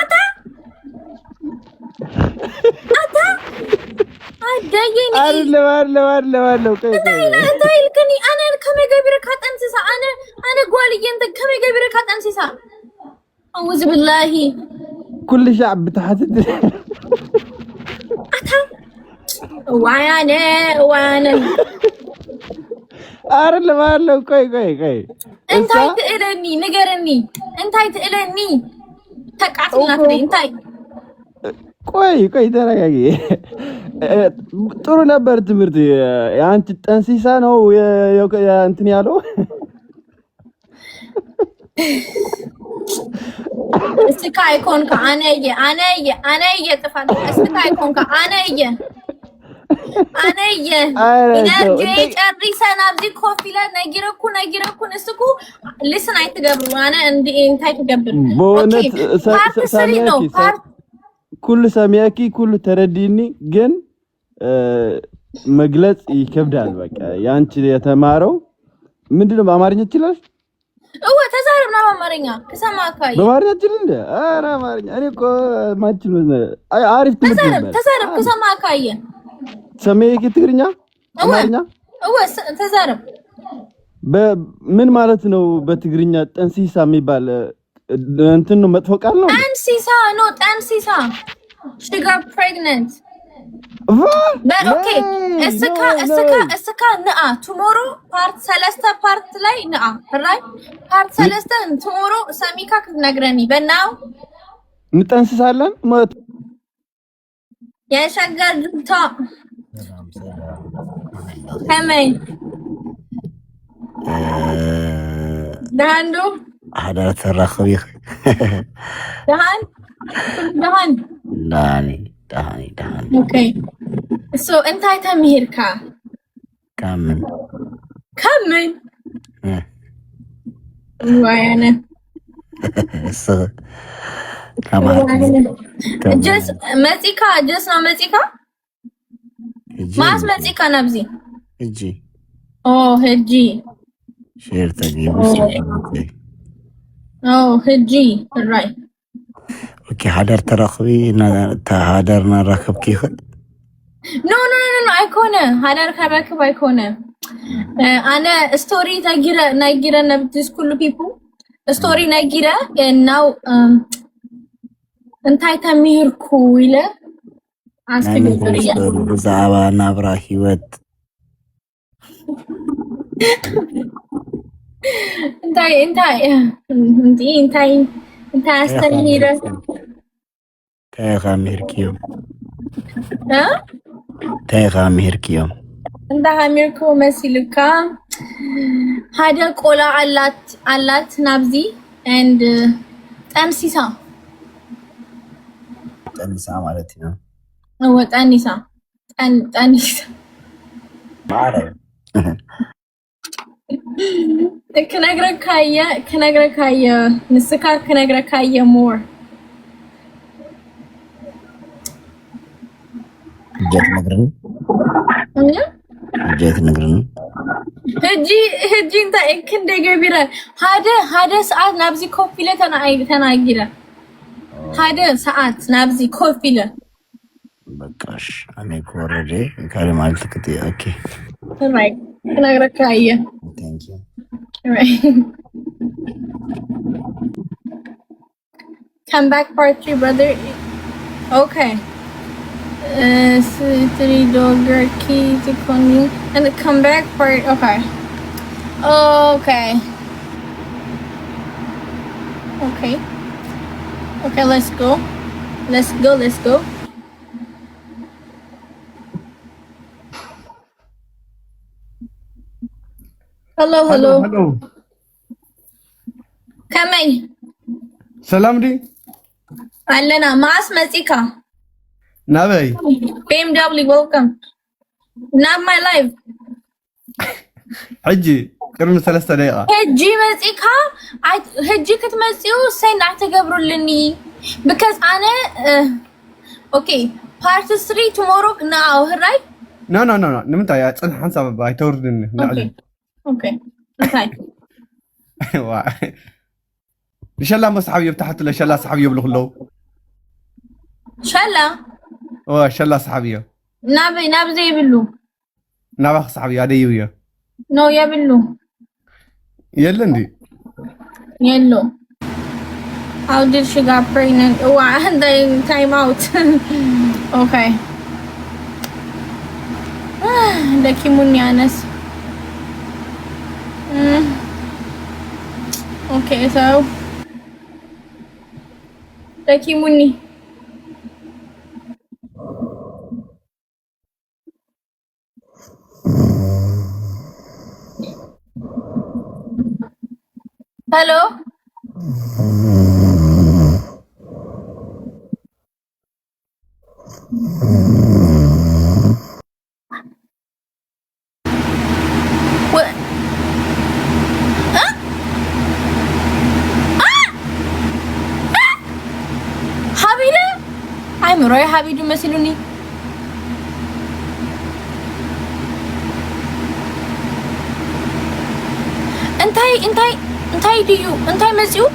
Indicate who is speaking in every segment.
Speaker 1: أتا أديني
Speaker 2: أرلو كي
Speaker 1: أنت يلكني أنا كم يجبرك هات أنسى أنا قولي أنت كم يجبرك هات أنسى أعوذ بالله
Speaker 2: كل شعب بتحدد
Speaker 1: أتا وانا
Speaker 2: أرلو كي
Speaker 1: أنت تقلني نجرني أنت تقلني تقعتنا كذي أنت
Speaker 2: ቆይ ተረጋጊ። ጥሩ ነበር ትምህርት። ያንቺ ጠንሲሳ ነው እንትን ያለው
Speaker 1: እስካይ ኮንካ አነየ ጥፋት እስካይ ኮንካ አነየ ኢነርጂ ጨሪሰን አብዚ ኮፊለ ነጊረኩ እስኩ ልስን አይትገብሩ አነ እንታይ ትገብር
Speaker 2: በእውነት ኩሉ ሰሚያኪ ኩሉ ተረዲኒ ግን መግለጽ ይከብዳል። በቃ ያንቺ የተማረው ምንድነው? በአማርኛ ይችላል?
Speaker 1: ተዛረብና በአማርኛ ከሰማካይ
Speaker 2: በአማርኛ ይችላል እንዴ? ኧረ አማርኛ እኔ እኮ ማችል አሪፍ
Speaker 1: ተዛረብ ከሰማካይ
Speaker 2: ሰሚያኪ ትግርኛ አማርኛ
Speaker 1: ተዛረብ
Speaker 2: ምን ማለት ነው? በትግርኛ ጠንሲሳ የሚባል እንትን ነው፣ መጥፎ ቃል ነው።
Speaker 1: ጠንሲሳ sugar pregnant but okay እስካ ንአ tomorrow part ሰለስተ part ላይ ንአ right part ሰለስተ tomorrow ሰሚካ ክትነግረኒ በናው
Speaker 2: እንጠንስሳለን ማለት
Speaker 1: የሸገር ጁታ ከመይ ዳንዶ
Speaker 3: حدا ترخبي
Speaker 1: دهان
Speaker 3: دهاني
Speaker 1: اوكي سو انت تمهيركا
Speaker 3: كمل
Speaker 1: وانا جس مزيكا ماس مزيكا نبزي
Speaker 3: هجي
Speaker 1: هجي
Speaker 3: شير تجيب
Speaker 1: هجي right
Speaker 3: اوكي حضر ترخبي هادرنا ركب كيف
Speaker 1: نو ايكونه هادر كركب ايكونه انا ستوري نايجيرا نبتس كل people ستوري نايجيرا and now انتي تميركو ولا
Speaker 3: አስተግብሪያ ዛባ ናብራ ህይወት
Speaker 1: እንታይ አስተምሂረ
Speaker 3: ታይኻ ምህርኪዮም
Speaker 1: እንታ ሀሚርኮ መሲልካ ሓደ ቆላ አላት ናብዚ and ጠንሲሳ
Speaker 3: ማለት ነው
Speaker 1: ጠንሲሳ
Speaker 3: ማለት
Speaker 1: ከነግረካየ ንስካ ከነግረካየ ሞር
Speaker 3: ጀት ነግረን
Speaker 1: ህጂ እንታይ ክንደ ገቢረ ሓደ ሰዓት ናብዚ ኮፍ ኢለ ተናጊረ ሓደ ሰዓት ናብዚ ኮፍ ኢለ
Speaker 3: በቃሽ እኔ ኮረዴ ካለማልት ከቲ ኦኬ
Speaker 1: right ከነግረካየ
Speaker 3: thank you
Speaker 1: right come back part 3 brother okay three dogger key to continue and the comeback part okay let's go hello كمي
Speaker 4: سلام دي
Speaker 1: علنا معس مزيكا
Speaker 4: نابي
Speaker 1: BMW welcome not my life
Speaker 4: حجي كرم 3 دقيقة
Speaker 1: هجي مزيكا هجي كتمزيو سين اعتقبرولني because انا okay part 3 tomorrow now right
Speaker 4: no نمت يا صح حسب باي توردني
Speaker 1: okay
Speaker 4: شلا مصحابي بتحت له شلا صحابي بلخلو
Speaker 1: شلا
Speaker 4: شلا صحابي
Speaker 1: ناب زي بلو
Speaker 4: نابخ صحابي هذا يويا
Speaker 1: نو يا بلو
Speaker 4: يلندي
Speaker 1: يلو how did she got pregnant oh and then time out okay دكيموني أنس okay so دكيموني hello I'm Roy Habidu Masiluni. انتي do you انتي مزيو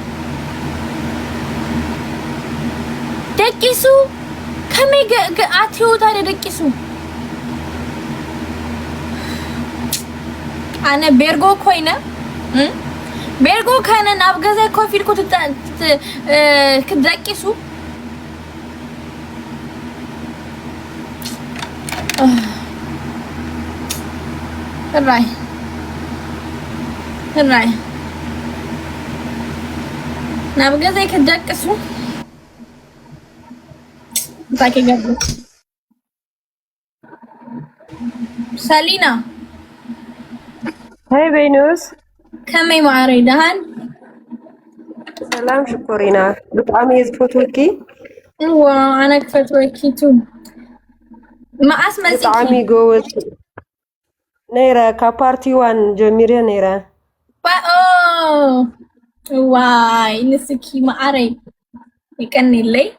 Speaker 1: دقيسو كمي اتيو تاري دقيسو انا بيرغو كوينه بيرغو كان نابغزا كوفيل كنت كدقيسو الراي نابغا زي كدقسو باكي قبل سالينا
Speaker 5: هاي بينوس
Speaker 1: كمي معاري دهان
Speaker 5: سلام شكرينا بتعمي يزفوتوكي
Speaker 1: وانا كفت وكيتو ما اسمع
Speaker 5: بتعمي جوت نيرا كبارتي وان جميرة نيرا
Speaker 1: واي نسكي معاري يكني لي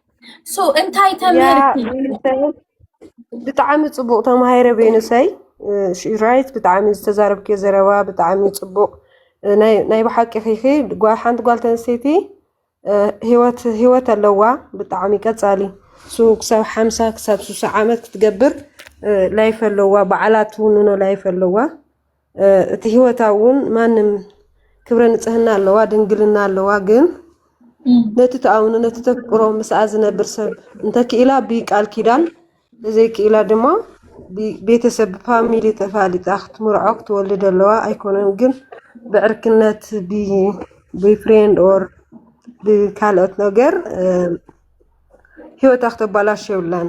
Speaker 1: سو انتي تمرتي
Speaker 5: بتعمي صبوق تمهيرة بينوسي شي رايت بتعمي استزارب كي زروا بتعمي صبوق ناي بحق خيخي حانت قالت نسيتي هيوت اللوا بتعمي كتصالي سوق سو 5 كسب 6 عامات كتقبر لايف اللوا بعلات ونو لايف اللوا እቲ ህይወታ እውን ማንም ክብረ ንጽህና ኣለዋ ድንግልና ኣለዋ ግን ነቲ ተኣውኑ ነቲ ተፍቅሮ ምስኣ ዝነብር ሰብ እንተክኢላ ብቃል ኪዳን ዘይክኢላ ድማ ቤተሰብ ፋሚሊ ተፋሊጣ ክትምርዖ ክትወልድ ኣለዋ ኣይኮነን ግን ብዕርክነት ብፍሬንድ ኦር ብካልኦት ነገር ህይወታ ክትበላሽ የብላን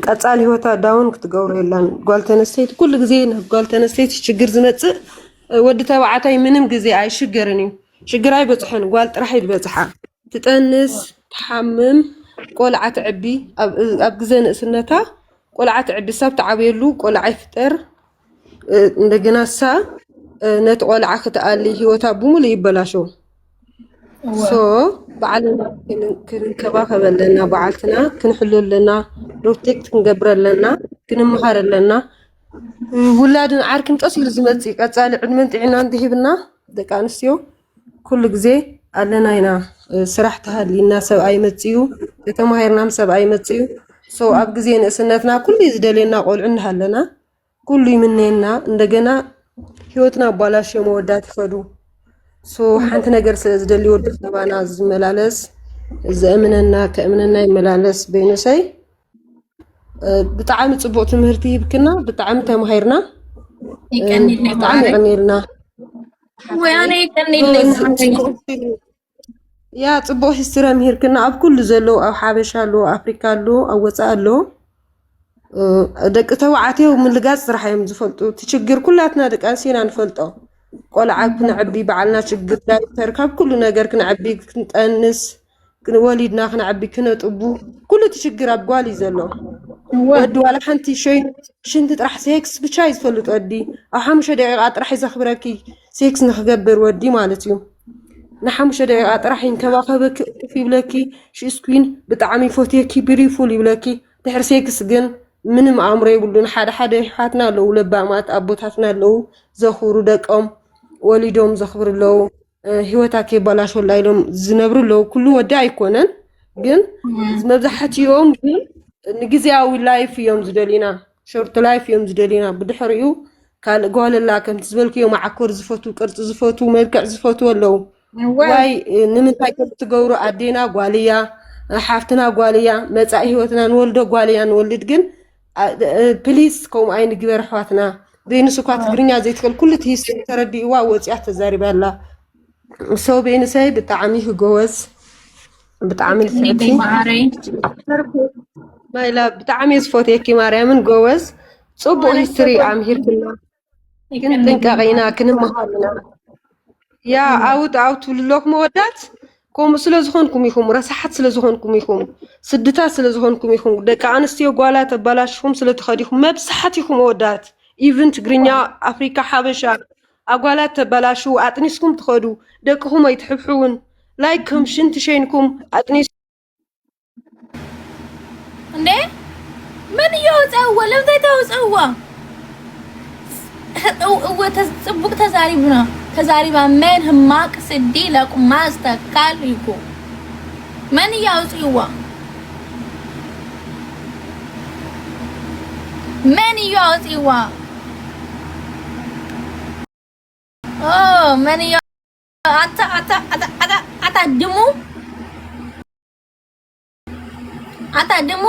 Speaker 5: ቀጻሊ ህይወታ ዳውን ክትገብሩ የላን ጓልተነስተይት ኩሉ ግዜ ጓልተነስተይት ችግር ዝመጽእ ወዲ ተባዕታይ ምንም ግዜ ኣይሽገርን እዩ ሽግር ኣይበጽሕን ጓል ጥራሕ ይበጽሓ ትጠንስ ትሓምም ቆልዓ ትዕቢ ኣብ ግዜ ንእስነታ ቆልዓ ትዕቢ ሰብ ተዓብየሉ ቆልዓ ይፍጠር እንደገና ሳ ነቲ ቆልዓ ክትኣሊ ህይወታ ብሙሉ ይበላሾ ሶ بعلنا كنكباخب لنا بعلتنا كنحلل لنا بروتكت كنقبر لنا كنمهر لنا ولادن عاركن تصير زمتي قصال عدمن طعنا ندهبنا دقانسيو كل غزي علنا هنا سرحتها لينا سبعي متيو تمهرنا سبعي متيو سو اب غزي نسنتنا كل يزدلنا قلعنا لنا كل يمنينا እንደገና ህይወትና ባላሽ የመወዳት ይፈዱ سو حنت نجر سأزدلي ورد تبعنا زملالس زأمننا كأمننا يملالس بين سي بتعامل صبوت مهرتي بكنا بتعامل تمهيرنا بتعامل غنيلنا
Speaker 1: ويانا يكني لي
Speaker 5: يا صبوت هسترا مهير كنا أب كل زلو أو حابشة له أفريقيا له أو وسائل له دك توعاتي ومن لقاس راح يمزفلتو تشجر كلاتنا دك أنسينا نفلتو ቆልዓ ክንዕቢ ባዓልና ችግር ተርከብ ኩሉ ነገር ክንዕቢ ክንጠንስ ክንወሊድና ክንዕቢ ክነጥቡ ኩሉ ትሽግር ኣብ ጓል እዩ ዘሎ ወዲ ዋላ ሓንቲ ሽንቲ ጥራሕ ሴክስ ብቻ ይዝፈልጥ ወዲ ኣብ 5 ደቂቃ ጥራሕ ይዘኽብረኪ ሴክስ ንኽገብር ወዲ ማለት እዩ ን5 ደቂቃ ጥራሕ ይንከባኸበኪ ይብለኪ ሽስኩን ብጣዕሚ ፎቴኪ ብሪፉል ይብለኪ ድሕሪ ሴክስ ግን ምንም ኣእምሮ ይብሉን ሓደ ይሓትና ኣለዉ ለባማት ኣቦታትና ኣለዉ ዘኽብሩ ደቆም وليدهم زخبر له ህይወታክ ይበላሽላ ኢሎም ዝነብሩ ለው ኩሉ ወዲ ኣይኮነን ግን መብዛሕትኦም ግን ንግዚያዊ ላይፍ እዮም ዝደሊና ሾርት ላይፍ እዮም ዝደሊና ብድሕሪኡ ካልእ ጓልላ ከምቲ ዝበልክዮ ማዓኮር ዝፈቱ ቅርፂ ዝፈቱ መልክዕ ዝፈቱ ኣለው ዋይ ንምንታይ ከም ትገብሩ ኣዴና ጓልያ ሓፍትና ጓልያ መጻኢ ህይወትና ንወልዶ ጓልያ ንወልድ ግን ፕሊስ ከምኡ ኣይንግበር ኣሕዋትና በይንስኳ ትግርኛ ዘይትክእል ኩሉ ትሂስ ተረዲእዋ ወፂያ ተዛሪባላ ሰው በይንሰይ ብጣዕሚ ህጎወዝ ብጣዕሚ ልፍቲ ማይላ ብጣዕሚ ዝፈትየኪ ማርያምን ጎወዝ ጽቡቅ ሂስትሪ ኣምሂርክና ግን ጥንቃቂና ክንመሃርና ያ ኣውት ልሎኩም ወዳት ከምኡ ስለዝኾንኩም ኢኹም ረሳሓት ስለዝኾንኩም ኢኹም ስድታት ስለዝኾንኩም ኢኹም ደቂ ኣንስትዮ ጓላት ኣባላሽኩም ስለትኸዲኹም መብዛሕት ኢኹም ወዳት ኢቭን ትግርኛ ኣፍሪካ ሓበሻ ኣጓላት ተባላሹ ኣጥኒስኩም ትኸዱ ደቅኹም ኣይትሕብሕውን ላይ ከም ሽንቲ ሸይንኩም ኣጥኒስ
Speaker 1: እንዴ ምን ይወጣው ለምታይ ተወጣው ጽቡቅ ተዛሪብና ተዛሪባ ምን ህማቅ ስዲ ለቁማ አስተካል ይኩ ምን ያውጽዋ ምን ያውጽዋ ምን ያ አታ ድሙ